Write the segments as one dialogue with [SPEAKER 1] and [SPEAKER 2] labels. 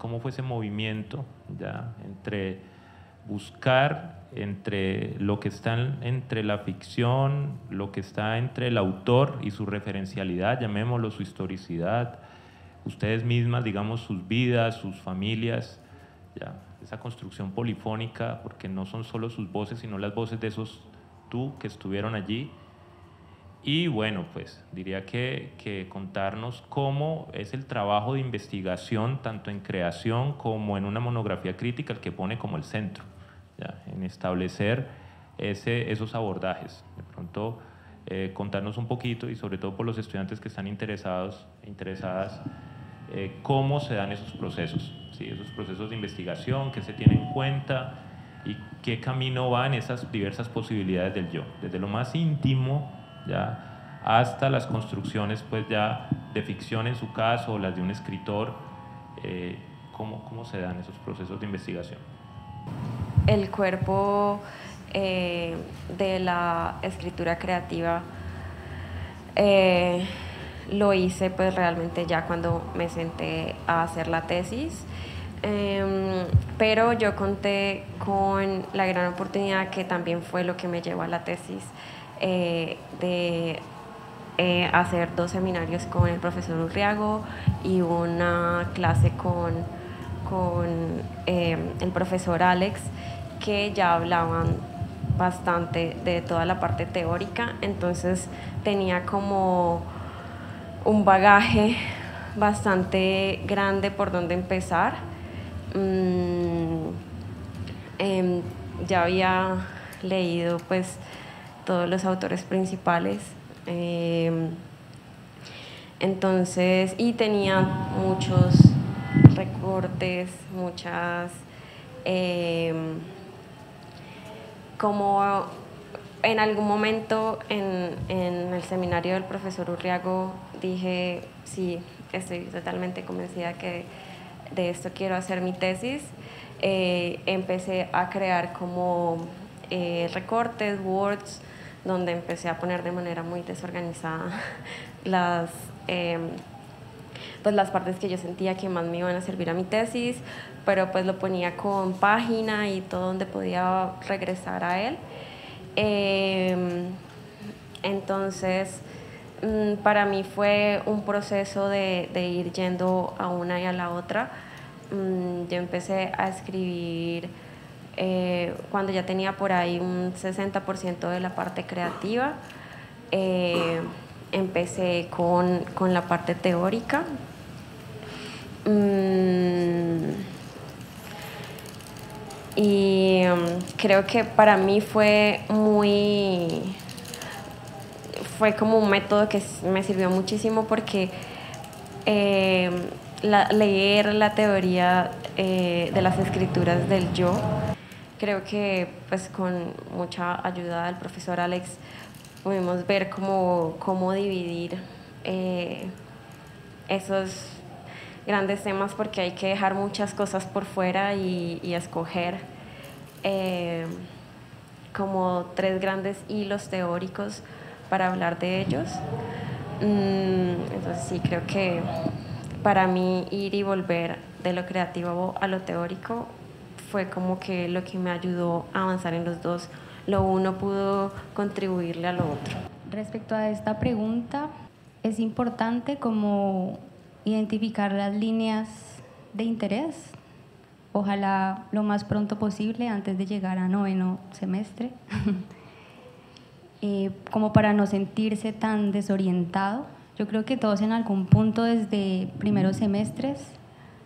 [SPEAKER 1] cómo fue ese movimiento ya entre buscar entre lo que está entre la ficción, lo que está entre el autor y su referencialidad, llamémoslo su historicidad, ustedes mismas, digamos, sus vidas, sus familias, ya, esa construcción polifónica, porque no son solo sus voces, sino las voces de esos tú que estuvieron allí. Y bueno, pues diría que contarnos cómo es el trabajo de investigación, tanto en creación como en una monografía crítica, el que pone como el centro, ¿ya? En establecer esos abordajes. De pronto, contarnos un poquito, y sobre todo por los estudiantes que están interesados e interesadas, cómo se dan esos procesos, ¿sí? Esos procesos de investigación, qué se tienen en cuenta y qué camino van esas diversas posibilidades del yo, desde lo más íntimo, ya, hasta las construcciones pues ya de ficción en su caso, o las de un escritor, cómo se dan esos procesos de investigación.
[SPEAKER 2] El cuerpo de la escritura creativa lo hice pues realmente ya cuando me senté a hacer la tesis, pero yo conté con la gran oportunidad, que también fue lo que me llevó a la tesis, de hacer 2 seminarios con el profesor Urriago y una clase con el profesor Alex, que ya hablaban bastante de toda la parte teórica. Entonces tenía como un bagaje bastante grande por donde empezar. Ya había leído pues todos los autores principales, entonces, y tenía muchos recortes, muchas, como en algún momento en el seminario del profesor Urriago dije, sí, estoy totalmente convencida que de esto quiero hacer mi tesis. Empecé a crear como recortes, words, donde empecé a poner de manera muy desorganizada pues las partes que yo sentía que más me iban a servir a mi tesis, pero pues lo ponía con página y todo donde podía regresar a él. Entonces, para mí fue un proceso de ir yendo a una y a la otra. Yo empecé a escribir cuando ya tenía por ahí un 60% de la parte creativa. Empecé con la parte teórica. Y creo que para mí fue como un método que me sirvió muchísimo, porque leer la teoría de las escrituras del yo, creo que pues con mucha ayuda del profesor Alex pudimos ver cómo dividir esos grandes temas, porque hay que dejar muchas cosas por fuera y escoger como 3 grandes hilos teóricos para hablar de ellos. Entonces sí, creo que para mí ir y volver de lo creativo a lo teórico fue como que lo que me ayudó a avanzar en los dos. Lo uno pudo contribuirle a lo otro.
[SPEAKER 3] Respecto a esta pregunta, es importante como identificar las líneas de interés, ojalá lo más pronto posible antes de llegar a 9º semestre, como para no sentirse tan desorientado. Yo creo que todos en algún punto desde primeros semestres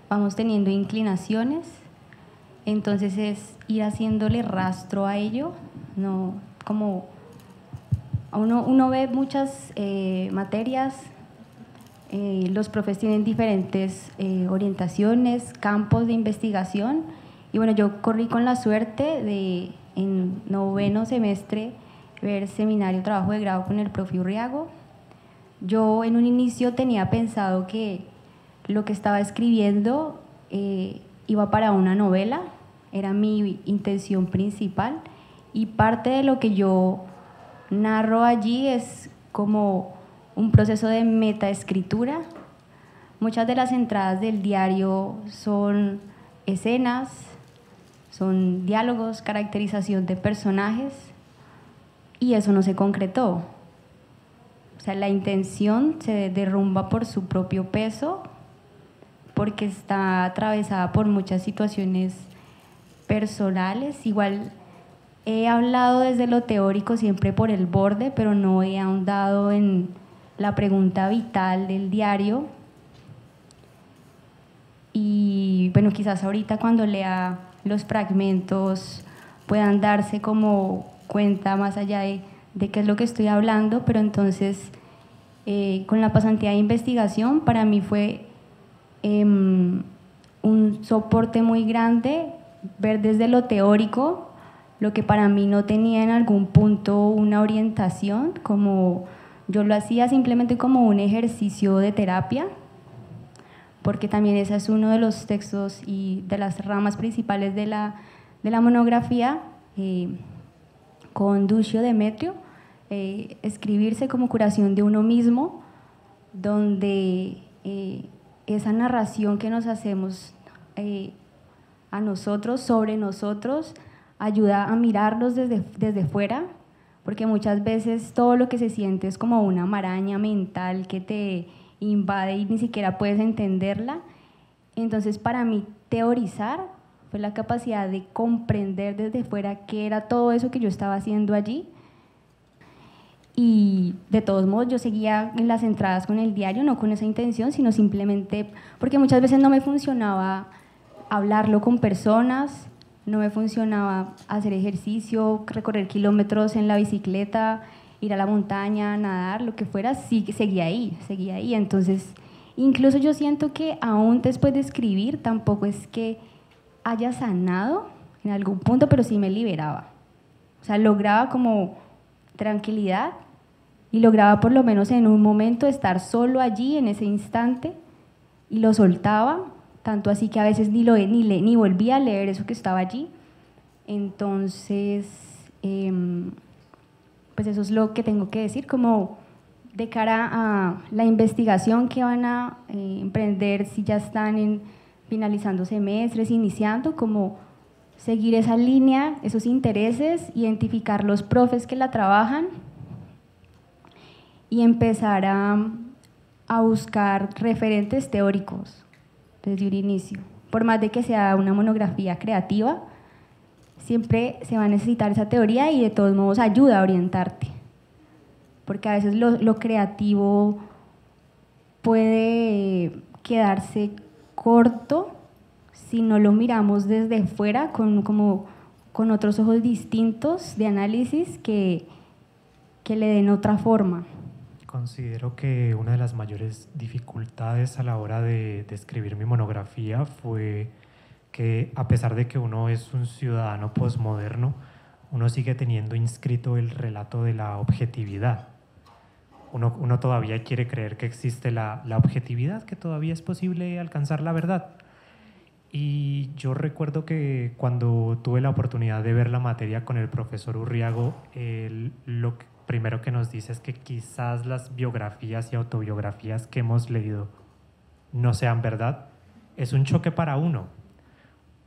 [SPEAKER 3] vamos teniendo inclinaciones, entonces es ir haciéndole rastro a ello, no como uno ve muchas materias, los profes tienen diferentes orientaciones, campos de investigación, y bueno, yo corrí con la suerte de en 9º semestre ver seminario trabajo de grado con el profe Urriago. Yo en un inicio tenía pensado que lo que estaba escribiendo iba para una novela, era mi intención principal, y parte de lo que yo narro allí es como un proceso de metaescritura, muchas de las entradas del diario son escenas, son diálogos, caracterización de personajes, y eso no se concretó. O sea, la intención se derrumba por su propio peso, porque está atravesada por muchas situaciones personales. Igual he hablado desde lo teórico siempre por el borde, pero no he ahondado en la pregunta vital del diario. Y bueno, quizás ahorita cuando lea los fragmentos puedan darse como cuenta más allá de qué es lo que estoy hablando, pero entonces con la pasantía de investigación para mí fue un soporte muy grande ver desde lo teórico lo que para mí no tenía en algún punto una orientación, como yo lo hacía simplemente como un ejercicio de terapia, porque también ese es uno de los textos y de las ramas principales de la monografía, con Duccio Demetrio, escribirse como curación de uno mismo, donde esa narración que nos hacemos a nosotros, sobre nosotros, ayuda a mirarlos desde fuera, porque muchas veces todo lo que se siente es como una maraña mental que te invade y ni siquiera puedes entenderla. Entonces, para mí, teorizar fue la capacidad de comprender desde fuera qué era todo eso que yo estaba haciendo allí. Y de todos modos yo seguía en las entradas con el diario, no con esa intención, sino simplemente porque muchas veces no me funcionaba hablarlo con personas, no me funcionaba hacer ejercicio, recorrer kilómetros en la bicicleta, ir a la montaña, nadar, lo que fuera, sí, seguía ahí. Entonces, incluso yo siento que aún después de escribir, tampoco es que haya sanado en algún punto, pero sí me liberaba. O sea, lograba como tranquilidad y lograba por lo menos en un momento estar solo allí en ese instante y lo soltaba, tanto así que a veces ni volvía a leer eso que estaba allí. Entonces, pues eso es lo que tengo que decir, como de cara a la investigación que van a emprender, si ya están finalizando semestres, iniciando, como seguir esa línea, esos intereses, identificar los profes que la trabajan y empezar a buscar referentes teóricos desde un inicio. Por más de que sea una monografía creativa, siempre se va a necesitar esa teoría y de todos modos ayuda a orientarte, porque a veces lo creativo puede quedarse corto si no lo miramos desde fuera con otros ojos distintos de análisis que le den otra forma.
[SPEAKER 4] Considero que una de las mayores dificultades a la hora de escribir mi monografía fue que, a pesar de que uno es un ciudadano posmoderno, uno sigue teniendo inscrito el relato de la objetividad. Uno todavía quiere creer que existe la objetividad, que todavía es posible alcanzar la verdad. Y yo recuerdo que cuando tuve la oportunidad de ver la materia con el profesor Urriago, lo primero que nos dice es que quizás las biografías y autobiografías que hemos leído no sean verdad. Es un choque para uno,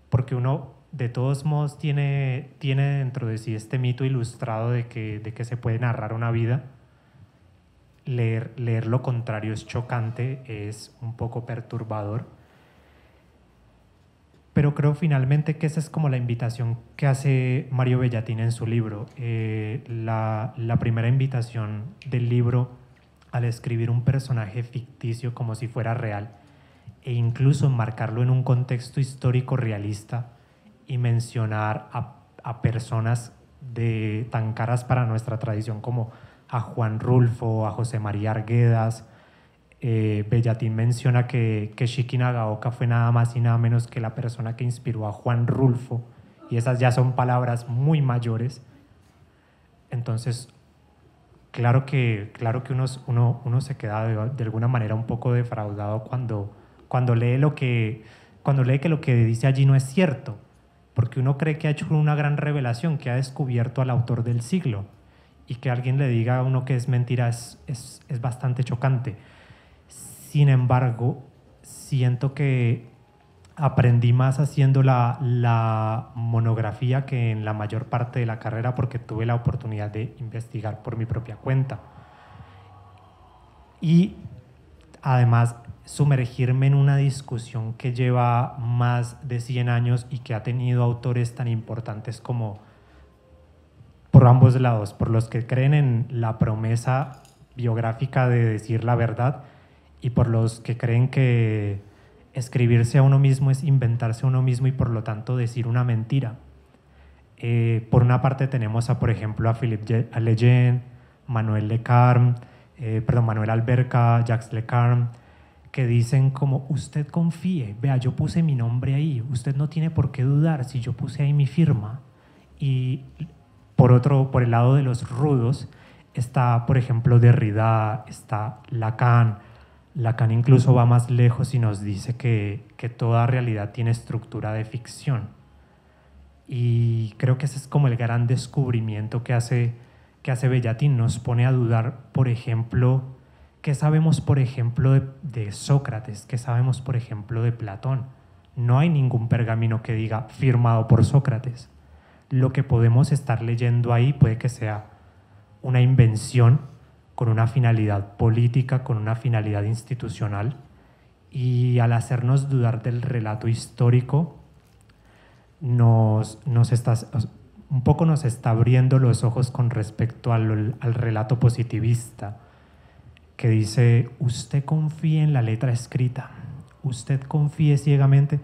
[SPEAKER 4] porque uno de todos modos tiene dentro de sí este mito ilustrado de que se puede narrar una vida. Leer lo contrario es chocante, es un poco perturbador, pero creo finalmente que esa es como la invitación que hace Mario Bellatín en su libro. La primera invitación del libro al escribir un personaje ficticio como si fuera real e incluso enmarcarlo en un contexto histórico realista y mencionar a personas tan caras para nuestra tradición como a Juan Rulfo, a José María Arguedas. Bellatín menciona que Shiki Nagaoka fue nada más y nada menos que la persona que inspiró a Juan Rulfo, y esas ya son palabras muy mayores. Entonces, claro que uno se queda de alguna manera un poco defraudado cuando lee que lo que dice allí no es cierto, porque uno cree que ha hecho una gran revelación, que ha descubierto al autor del siglo, y que alguien le diga a uno que es mentira es bastante chocante. Sin embargo, siento que aprendí más haciendo la monografía que en la mayor parte de la carrera, porque tuve la oportunidad de investigar por mi propia cuenta. Y además sumergirme en una discusión que lleva más de 100 años y que ha tenido autores tan importantes como, por ambos lados, por los que creen en la promesa biográfica de decir la verdad y por los que creen que escribirse a uno mismo es inventarse a uno mismo y por lo tanto decir una mentira. Por una parte tenemos por ejemplo a Philippe Lejeune, Manuel Alberca, Jacques Lecarme, que dicen como: usted confíe, vea, yo puse mi nombre ahí, usted no tiene por qué dudar si yo puse ahí mi firma. Y por el lado de los rudos está, por ejemplo, Derrida, está Lacan. Lacan incluso va más lejos y nos dice que toda realidad tiene estructura de ficción. Y creo que ese es como el gran descubrimiento que hace Bellatín. Nos pone a dudar, por ejemplo, ¿qué sabemos, por ejemplo, de Sócrates? ¿Qué sabemos, por ejemplo, de Platón? No hay ningún pergamino que diga firmado por Sócrates. Lo que podemos estar leyendo ahí puede que sea una invención con una finalidad política, con una finalidad institucional, y al hacernos dudar del relato histórico, un poco nos está abriendo los ojos con respecto al relato positivista, que dice: usted confíe en la letra escrita, usted confíe ciegamente.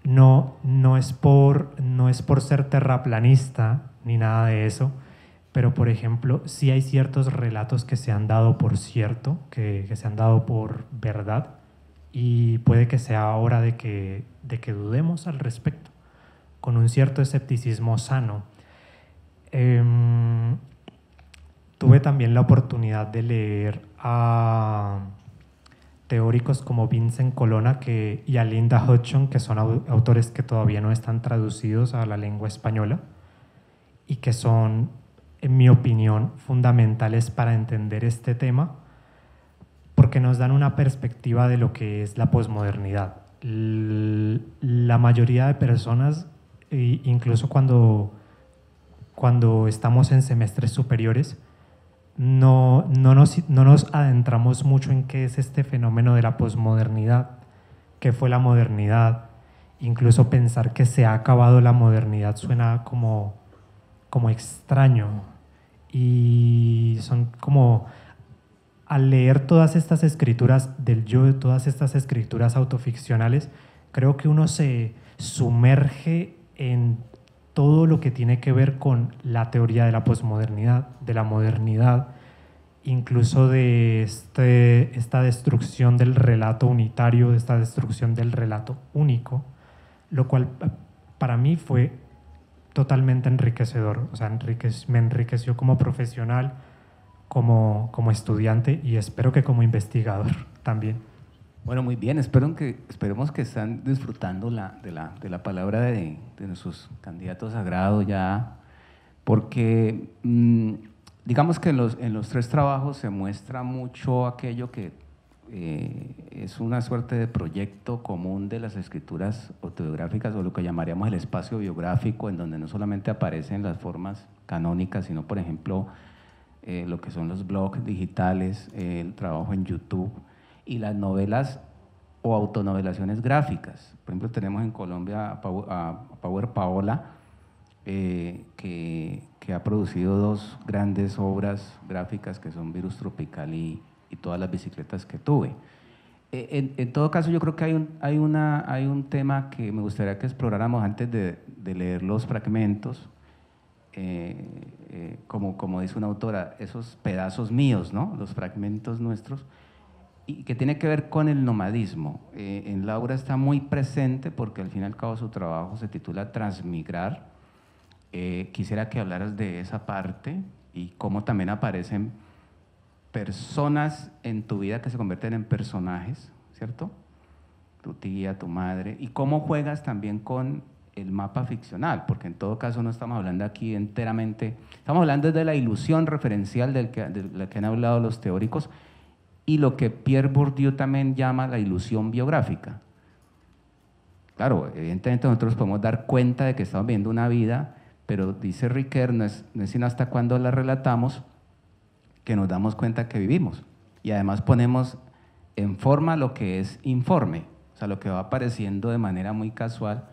[SPEAKER 4] No es por ser terraplanista ni nada de eso, pero por ejemplo sí hay ciertos relatos que se han dado por cierto, que se han dado por verdad, y puede que sea hora de que dudemos al respecto, con un cierto escepticismo sano. Tuve también la oportunidad de leer a teóricos como Vincent Colonna y a Linda Hodgson, que son autores que todavía no están traducidos a la lengua española y que son, en mi opinión, fundamentales para entender este tema, porque nos dan una perspectiva de lo que es la posmodernidad. La mayoría de personas, incluso cuando estamos en semestres superiores, no nos adentramos mucho en qué es este fenómeno de la posmodernidad, qué fue la modernidad. Incluso pensar que se ha acabado la modernidad suena como extraño, y son como, al leer todas estas escrituras del yo, todas estas escrituras autoficcionales, creo que uno se sumerge en todo lo que tiene que ver con la teoría de la posmodernidad, de la modernidad, incluso de esta destrucción del relato unitario, de esta destrucción del relato único, lo cual para mí fue totalmente enriquecedor. O sea, me enriqueció como profesional, como estudiante, y espero que como investigador también.
[SPEAKER 5] Bueno, muy bien, esperemos que están disfrutando de la palabra de nuestros candidatos a grado ya, porque digamos que en los tres trabajos se muestra mucho aquello que es una suerte de proyecto común de las escrituras autobiográficas, o lo que llamaríamos el espacio biográfico, en donde no solamente aparecen las formas canónicas, sino, por ejemplo, lo que son los blogs digitales, el trabajo en YouTube, y las novelas o autonovelaciones gráficas. Por ejemplo, tenemos en Colombia a Power Paola, que ha producido dos grandes obras gráficas que son Virus Tropical y Todas las bicicletas que tuve. En todo caso, yo creo que hay un tema que me gustaría que exploráramos antes de leer los fragmentos, como dice una autora, esos pedazos míos, ¿no? Los fragmentos nuestros, y que tiene que ver con el nomadismo. En Laura está muy presente porque al fin y al cabo su trabajo se titula Transmigrar. Quisiera que hablaras de esa parte y cómo también aparecen personas en tu vida que se convierten en personajes, ¿cierto? Tu tía, tu madre, y cómo juegas también con el mapa ficcional, porque en todo caso no estamos hablando aquí enteramente, estamos hablando de la ilusión referencial de la que han hablado los teóricos, y lo que Pierre Bourdieu también llama la ilusión biográfica. Claro, evidentemente nosotros podemos dar cuenta de que estamos viviendo una vida, pero dice Ricoeur, no es sino hasta cuando la relatamos que nos damos cuenta que vivimos. Y además ponemos en forma lo que es informe, o sea, lo que va apareciendo de manera muy casual.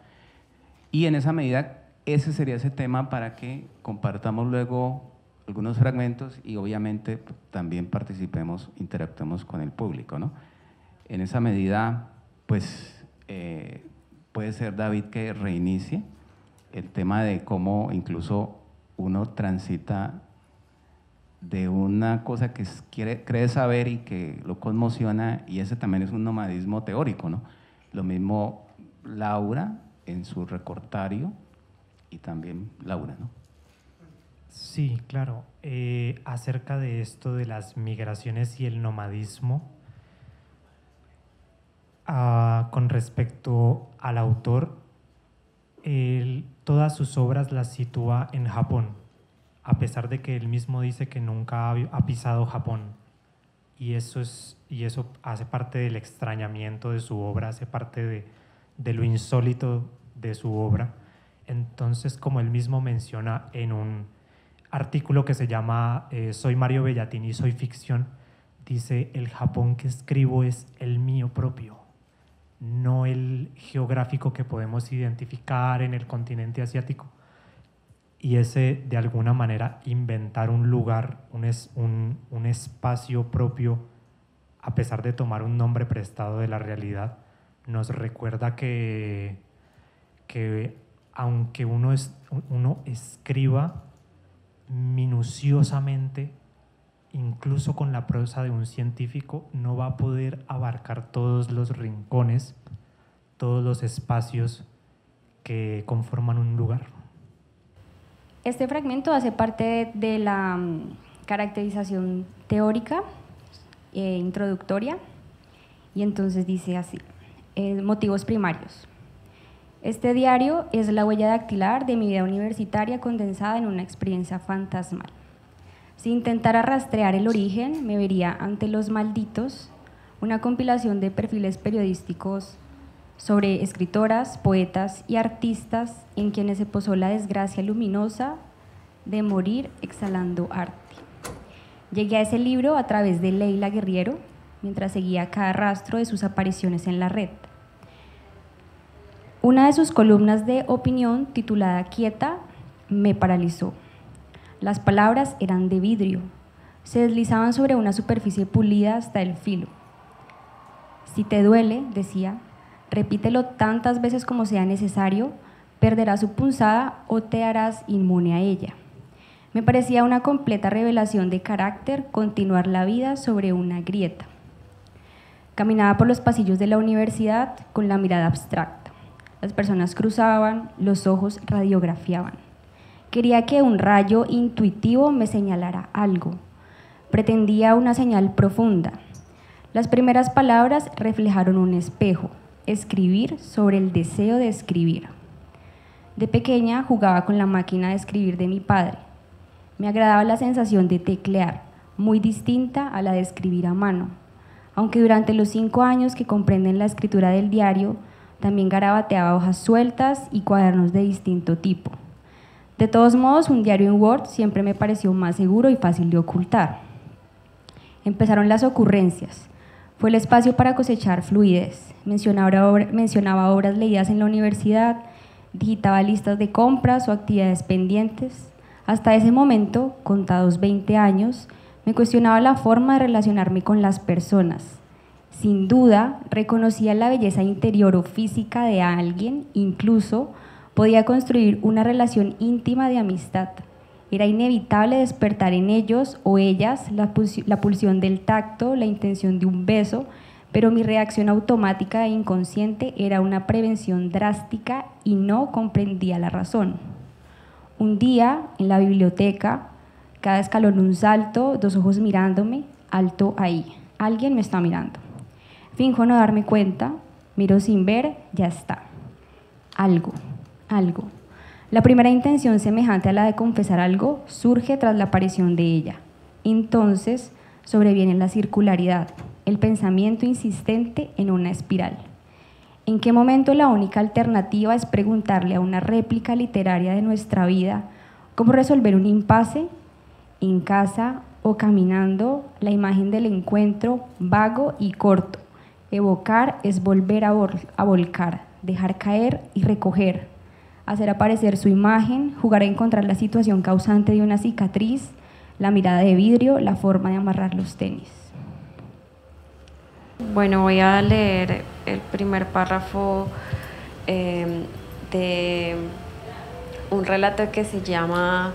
[SPEAKER 5] Y en esa medida, ese sería ese tema para que compartamos luego algunos fragmentos y obviamente también participemos, interactuemos con el público, ¿no? En esa medida, pues, puede ser, David, que reinicie el tema de cómo incluso uno transita de una cosa que cree saber y que lo conmociona, y ese también es un nomadismo teórico, ¿no? Lo mismo Laura en su recortario y también Laura, ¿no?
[SPEAKER 4] Sí, claro. Acerca de esto de las migraciones y el nomadismo, con respecto al autor, todas sus obras las sitúa en Japón, a pesar de que él mismo dice que nunca ha pisado Japón. Y eso hace parte del extrañamiento de su obra, hace parte de lo insólito de su obra. Entonces, como él mismo menciona en un artículo que se llama Soy Mario Bellatín y soy ficción, dice: el Japón que escribo es el mío propio, no el geográfico que podemos identificar en el continente asiático. Y ese, de alguna manera, inventar un lugar, un espacio propio, a pesar de tomar un nombre prestado de la realidad, nos recuerda que aunque uno escriba minuciosamente, incluso con la prosa de un científico, no va a poder abarcar todos los rincones, todos los espacios que conforman un lugar.
[SPEAKER 3] Este fragmento hace parte de la caracterización teórica introductoria, y entonces dice así: motivos primarios. Este diario es la huella dactilar de mi vida universitaria condensada en una experiencia fantasmal. Si intentara rastrear el origen, me vería ante Los Malditos, una compilación de perfiles periodísticos sobre escritoras, poetas y artistas en quienes se posó la desgracia luminosa de morir exhalando arte. Llegué a ese libro a través de Leila Guerriero, mientras seguía cada rastro de sus apariciones en la red. Una de sus columnas de opinión, titulada Quieta, me paralizó. Las palabras eran de vidrio, se deslizaban sobre una superficie pulida hasta el filo. Si te duele, decía, repítelo tantas veces como sea necesario, perderás su punzada o te harás inmune a ella. Me parecía una completa revelación de carácter continuar la vida sobre una grieta. Caminaba por los pasillos de la universidad con la mirada abstracta. Las personas cruzaban, los ojos radiografiaban. Quería que un rayo intuitivo me señalara algo. Pretendía una señal profunda. Las primeras palabras reflejaron un espejo: escribir sobre el deseo de escribir. De pequeña jugaba con la máquina de escribir de mi padre. Me agradaba la sensación de teclear, muy distinta a la de escribir a mano, aunque durante los 5 años que comprenden la escritura del diario, también garabateaba hojas sueltas y cuadernos de distinto tipo. De todos modos, un diario en Word siempre me pareció más seguro y fácil de ocultar. Empezaron las ocurrencias. Fue el espacio para cosechar fluidez. Mencionaba obras leídas en la universidad, digitaba listas de compras o actividades pendientes. Hasta ese momento, contados 20 años, me cuestionaba la forma de relacionarme con las personas. Sin duda, reconocía la belleza interior o física de alguien, incluso podía construir una relación íntima de amistad. Era inevitable despertar en ellos o ellas la pulsión del tacto, la intención de un beso, pero mi reacción automática e inconsciente era una prevención drástica y no comprendía la razón. Un día, en la biblioteca, cada escalón un salto, 2 ojos mirándome, alto ahí, alguien me está mirando. Finjo no darme cuenta, miro sin ver, ya está. Algo. La primera intención semejante a la de confesar algo surge tras la aparición de ella. Entonces, sobreviene la circularidad, el pensamiento insistente en una espiral. ¿En qué momento la única alternativa es preguntarle a una réplica literaria de nuestra vida cómo resolver un impasse? En casa o caminando, la imagen del encuentro vago y corto. Evocar es volver a volcar, dejar caer y recoger, hacer aparecer su imagen, jugar a encontrar la situación causante de una cicatriz, la mirada de vidrio, la forma de amarrar los tenis.
[SPEAKER 2] Bueno, voy a leer el primer párrafo de un relato que se llama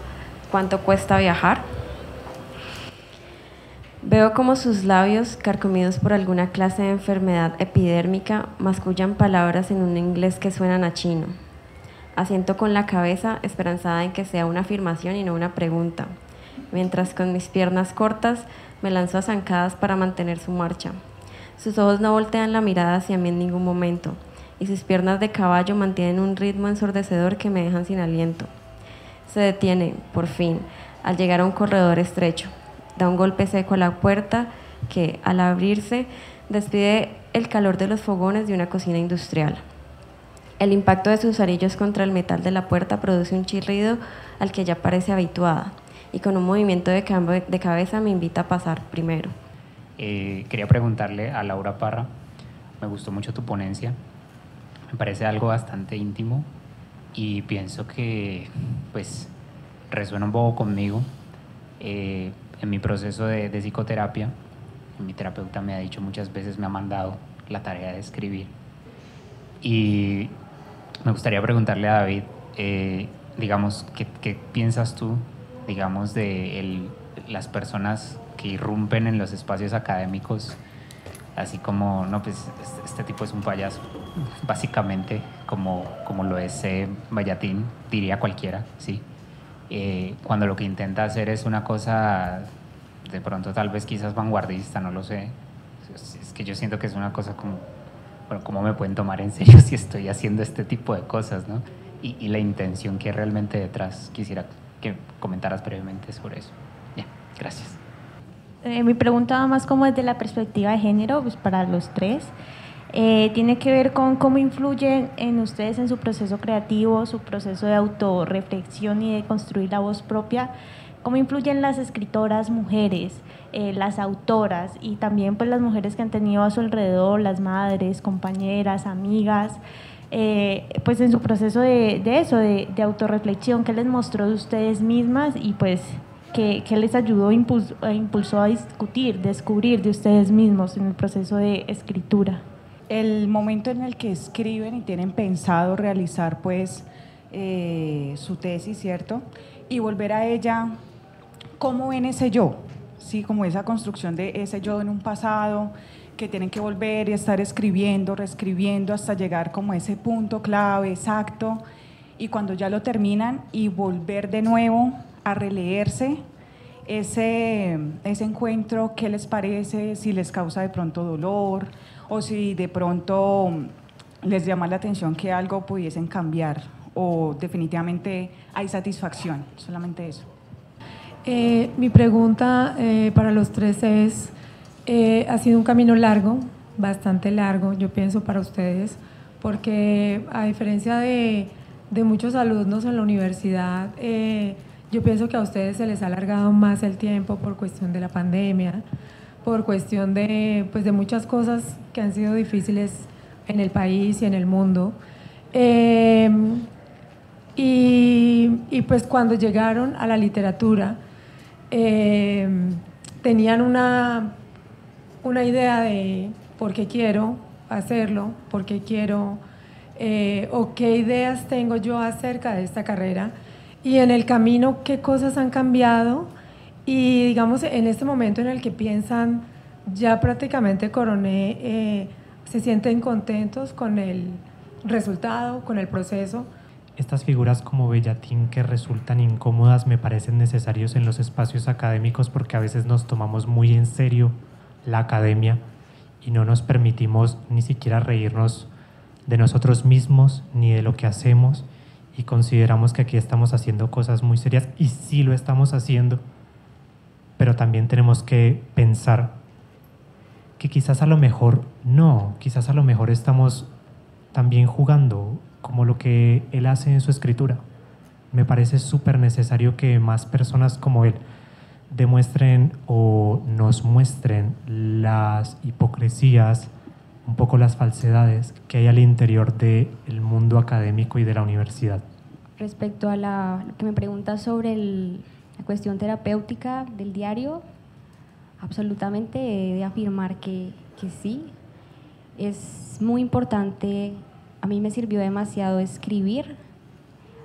[SPEAKER 2] ¿Cuánto cuesta viajar? Veo como sus labios, carcomidos por alguna clase de enfermedad epidérmica, mascullan palabras en un inglés que suenan a chino. Asiento con la cabeza, esperanzada en que sea una afirmación y no una pregunta, mientras con mis piernas cortas me lanzo a zancadas para mantener su marcha. Sus ojos no voltean la mirada hacia mí en ningún momento, y sus piernas de caballo mantienen un ritmo ensordecedor que me dejan sin aliento. Se detiene, por fin, al llegar a un corredor estrecho. Da un golpe seco a la puerta que, al abrirse, despide el calor de los fogones de una cocina industrial. El impacto de sus arillos contra el metal de la puerta produce un chirrido al que ya parece habituada, y con un movimiento de cabeza me invita a pasar primero.
[SPEAKER 6] Quería preguntarle a Laura Parra, me gustó mucho tu ponencia, me parece algo bastante íntimo y pienso que pues resuena un poco conmigo. En mi proceso de psicoterapia, mi terapeuta me ha dicho muchas veces, me ha mandado la tarea de escribir, y me gustaría preguntarle a David, digamos, ¿qué piensas tú, digamos, de las personas que irrumpen en los espacios académicos, así como, no, pues este tipo es un payaso, básicamente, como lo es Bellatín, diría cualquiera, ¿sí? Cuando lo que intenta hacer es una cosa, de pronto tal vez quizás vanguardista, no lo sé, es que yo siento que es una cosa como, bueno, ¿cómo me pueden tomar en serio si estoy haciendo este tipo de cosas, ¿no? Y la intención que realmente detrás, quisiera que comentaras brevemente sobre eso. Ya, gracias.
[SPEAKER 7] Mi pregunta va más como desde la perspectiva de género, pues para los tres. Tiene que ver con cómo influye en ustedes en su proceso creativo, su proceso de autorreflexión y de construir la voz propia, cómo influyen las escritoras mujeres, las autoras y también pues las mujeres que han tenido a su alrededor, las madres, compañeras, amigas, pues en su proceso de autorreflexión, ¿qué les mostró de ustedes mismas y pues qué les ayudó, impulsó a descubrir de ustedes mismos en el proceso de escritura?
[SPEAKER 8] El momento en el que escriben y tienen pensado realizar pues su tesis, ¿cierto? Y volver a ella, ¿cómo ven ese yo? Sí, como esa construcción de ese yo en un pasado, que tienen que volver y estar escribiendo, reescribiendo hasta llegar como a ese punto clave, exacto, y cuando ya lo terminan y volver de nuevo a releerse ese encuentro, ¿qué les parece? Si les causa de pronto dolor o si de pronto les llama la atención que algo pudiesen cambiar o definitivamente hay satisfacción, solamente eso.
[SPEAKER 9] Mi pregunta para los tres es, ha sido un camino largo, bastante largo, yo pienso para ustedes, porque a diferencia de muchos alumnos en la universidad, yo pienso que a ustedes se les ha alargado más el tiempo por cuestión de la pandemia, por cuestión de muchas cosas que han sido difíciles en el país y en el mundo. Y pues cuando llegaron a la literatura, tenían una idea de por qué quiero hacerlo, por qué quiero, o qué ideas tengo yo acerca de esta carrera, y en el camino qué cosas han cambiado, y digamos en este momento en el que piensan ya prácticamente coroné, se sienten contentos con el resultado, con el proceso.
[SPEAKER 4] Estas figuras como Bellatín que resultan incómodas me parecen necesarios en los espacios académicos porque a veces nos tomamos muy en serio la academia y no nos permitimos ni siquiera reírnos de nosotros mismos ni de lo que hacemos y consideramos que aquí estamos haciendo cosas muy serias y sí lo estamos haciendo, pero también tenemos que pensar que quizás a lo mejor no, quizás a lo mejor estamos también jugando como lo que él hace en su escritura. Me parece súper necesario que más personas como él demuestren o nos muestren las hipocresías, un poco las falsedades que hay al interior del mundo académico y de la universidad.
[SPEAKER 3] Respecto a lo que me pregunta sobre la cuestión terapéutica del diario, absolutamente he de afirmar que sí. Es muy importante, a mí me sirvió demasiado escribir,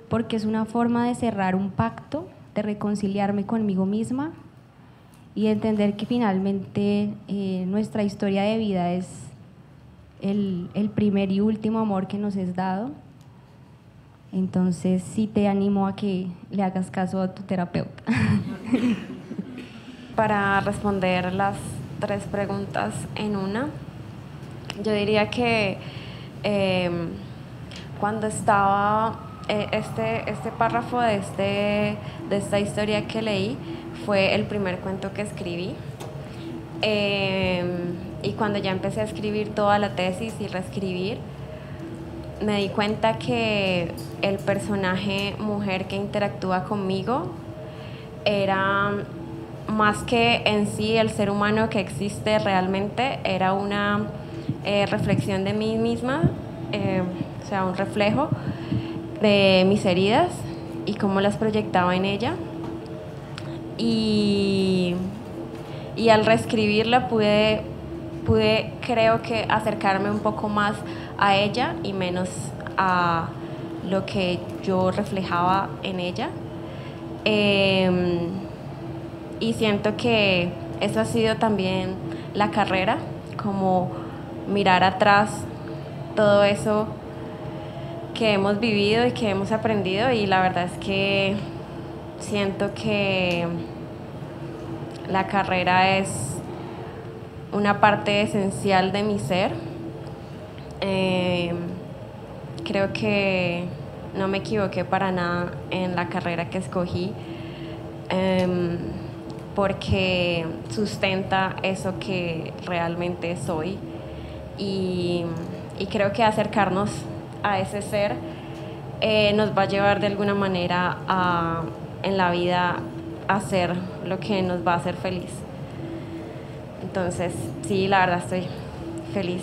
[SPEAKER 3] porque es una forma de cerrar un pacto, de reconciliarme conmigo misma y entender que finalmente nuestra historia de vida es el primer y último amor que nos es dado. Entonces sí te animo a que le hagas caso a tu terapeuta.
[SPEAKER 2] Para responder las 3 preguntas en una, yo diría que cuando estaba este párrafo de esta historia que leí fue el primer cuento que escribí, y cuando ya empecé a escribir toda la tesis y reescribir, me di cuenta que el personaje mujer que interactúa conmigo era más que en sí el ser humano que existe realmente, era una reflexión de mí misma, o sea, un reflejo de mis heridas y cómo las proyectaba en ella. Y al reescribirla pude creo que acercarme un poco más a ella y menos a lo que yo reflejaba en ella. Y siento que eso ha sido también la carrera, como mirar atrás todo eso que hemos vivido y que hemos aprendido, y la verdad es que siento que la carrera es una parte esencial de mi ser. Creo que no me equivoqué para nada en la carrera que escogí, porque sustenta eso que realmente soy, y creo que acercarnos a ese ser nos va a llevar de alguna manera en la vida a hacer lo que nos va a hacer feliz. Entonces, sí, la verdad estoy feliz.